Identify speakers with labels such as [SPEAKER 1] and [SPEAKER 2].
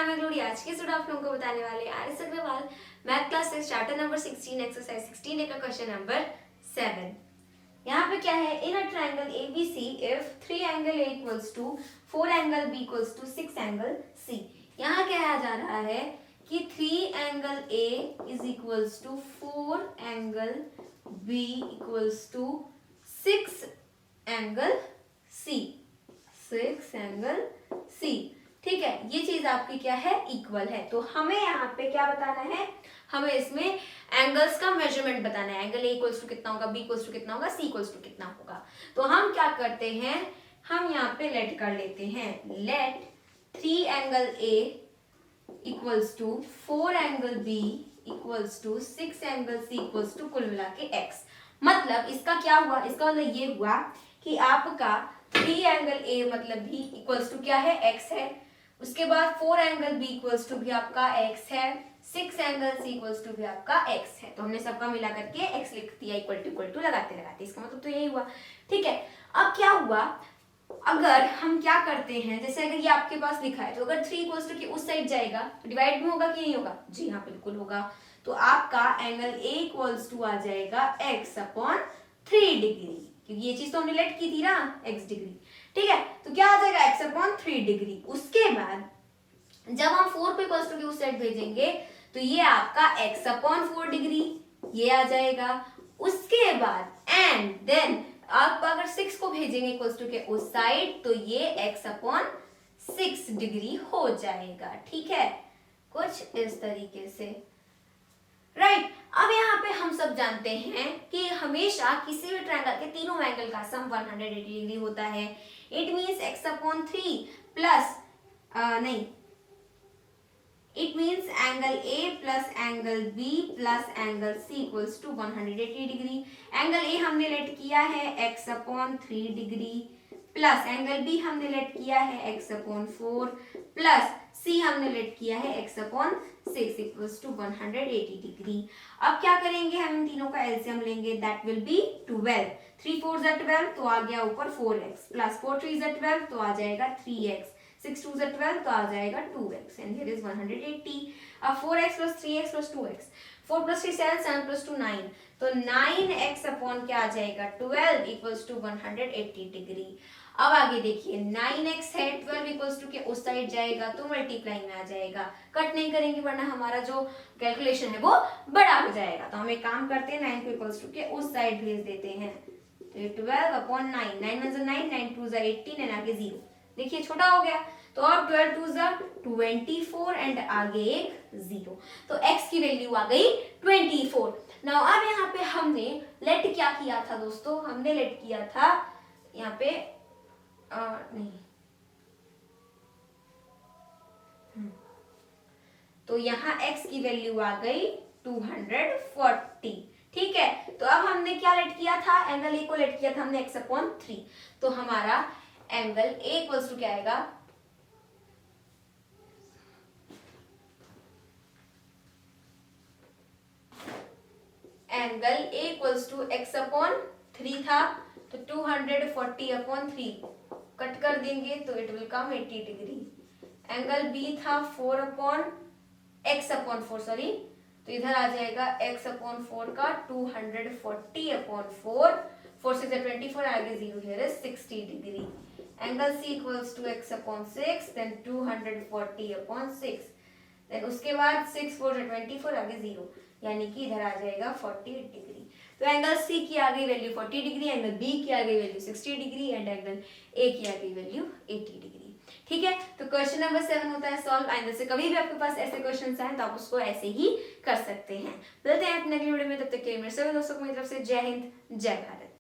[SPEAKER 1] नाम है ग्लोरी। आज के स्टूडेंट आप लोगों को बताने वाले RS. Agarwal math class 6 chapter number 16 exercise 16 का क्वेश्चन नंबर 7। यहाँ पे क्या है, in a triangle ABC if 3 angle A equals to 4 angle B equals to 6 angle C। यहाँ कहा जा रहा है कि 3 angle A is equals to 4 angle B equals to 6 angle C। 6 angle C, ठीक है। ये चीज आपकी क्या है, इक्वल है। तो हमें यहाँ पे क्या बताना है, हमें इसमें एंगल्स का मेजरमेंट बताना है। एंगल A इक्वल्स टू कितना होगा, B इक्वल्स टू कितना होगा, C इक्वल्स टू कितना होगा। तो हम क्या करते हैं, हम यहाँ पे लेट कर लेते हैं, let 3 angle A equals to 4 angle B equals to 6 angle C equals to कुल मिला के x। मतलब इसका क्या हुआ, इसका मतलब ये हुआ कि आपका 3 एंगल A मतलब भी इक्वल्स टू क्या है, x है। उसके बाद 4 एंगल B इक्वल्स टू भी आपका x है, 6 एंगल C इक्वल्स टू भी आपका x है। तो हमने सबका मिला करके x लिख दिया इक्वल टू लगाते लगाते, इसका मतलब तो यही हुआ, ठीक है। अब क्या हुआ, अगर हम क्या करते हैं, जैसे अगर ये आपके पास लिखा है तो अगर 3 इक्वल्स टू की उस साइड जाएगा तो डिवाइड भी होगा कि नहीं होगा, जी हाँ बिल्कुल होगा। तो आपका एंगल A इक्वल्स टू आ जाएगा x अपॉन 3 डिग्री, क्योंकि ये चीज तो हमने लेट की थी ना, x डिग्री, ठीक है। तो क्या आ जाएगा, x अपॉन 3 डिग्री। उसके बाद जब हम 4 पे इक्वल्स टू की उस साइड भेजेंगे तो ये आपका x अपॉन 4 डिग्री ये आ जाएगा। उसके बाद एंड देन आप अगर 6 को भेजेंगे इक्वल्स टू के उस साइड तो ये x अपॉन 6 डिग्री हो जाएगा, ठीक है, कुछ इस तरीके से, राइट। अब यहाँ पे हम सब जानते हैं कि हमेशा किसी भी ट्रायंगल के तीनों एंगल का सम 180 डिग्री होता है। It means x upon 3 plus नहीं, it means angle A plus angle B plus angle C equals to 180 degree. Angle A हमने लेट किया है x upon 3 degree plus angle B हमने लेट किया है x अपॉन 4 प्लस C हमने let किया है x upon 6 equals to 180 degree. अब क्या करेंगे, हम इन तीनों का एलसीएम लेंगे, दैट विल बी 12। 3 4 12 तो आ गया ऊपर 4x प्लस 4 3 12 तो आ जाएगा 3x, 6 2 12 तो आ जाएगा 2x एंड हियर इज 180। अब 4x plus 3x plus 2x, 4 plus 3 7, 7 plus 2 9, तो 9x अपॉन क्या आ जाएगा 12 इक्वल्स टू 180 डिग्री। अब आगे देखिए 9x है, 12 इक्वल्स टू के उस साइड जाएगा तो मल्टीप्लाई में आ जाएगा, कट नहीं करेंगे वरना हमारा जो कैलकुलेशन है वो बड़ा हो जाएगा। तो हम एक काम करते हैं, 9 को इक्वल्स टू के उस साइड भेज देते हैं, तो ये 12 अपॉन 9, 9 1 9, 9 2 18 एंड आगे 0, देखिए छोटा हो गया। तो अब 12 2 24 एंड आगे एक 0, तो x की वैल्यू आ गई 24। नाउ अब यहाँ पे हमने लेट क्या किया था दोस्तों, हमने लेट किया था यहाँ पे नहीं, तो यहाँ x की वैल्यू आ गई 240, ठीक है। तो अब हमने क्या लेट किया था, एंगल A को लेट किया था हमने x अपॉन 3, तो हमारा एंगल A इक्वल्स टू क्या आएगा, angle A equals to x upon 3 था तो 240 अपॉन 3 कट कर देंगे तो it will come 80 degree. Angle B था 4 अपॉन x अपॉन 4 सॉरी, तो इधर आ जाएगा x अपॉन 4 का 240 अपॉन 4, 4 6 24 आगे 0, here is 60 degree. Angle C equals to x upon 6 then 240 upon 6, then उसके बाद 6 4 24 आगे 0, यानी कि इधर आ जाएगा 48 डिग्री। तो एंगल C की आ गई वैल्यू 40 डिग्री, एंगल B की आ गई value 60 degree and angle A की आ गई वैल्यू 80 डिग्री, ठीक है। तो क्वेश्चन नंबर 7 होता है सॉल्व। आइंदा से कभी भी आपके पास ऐसे क्वेश्चंस आए तो आप उसको ऐसे ही कर सकते हैं। मिलते हैं अपने अगली वीडियो में, तब तक के लिए मेरे सभी दोस्तों को मेरी तरफ से जय हिंद जय भारत।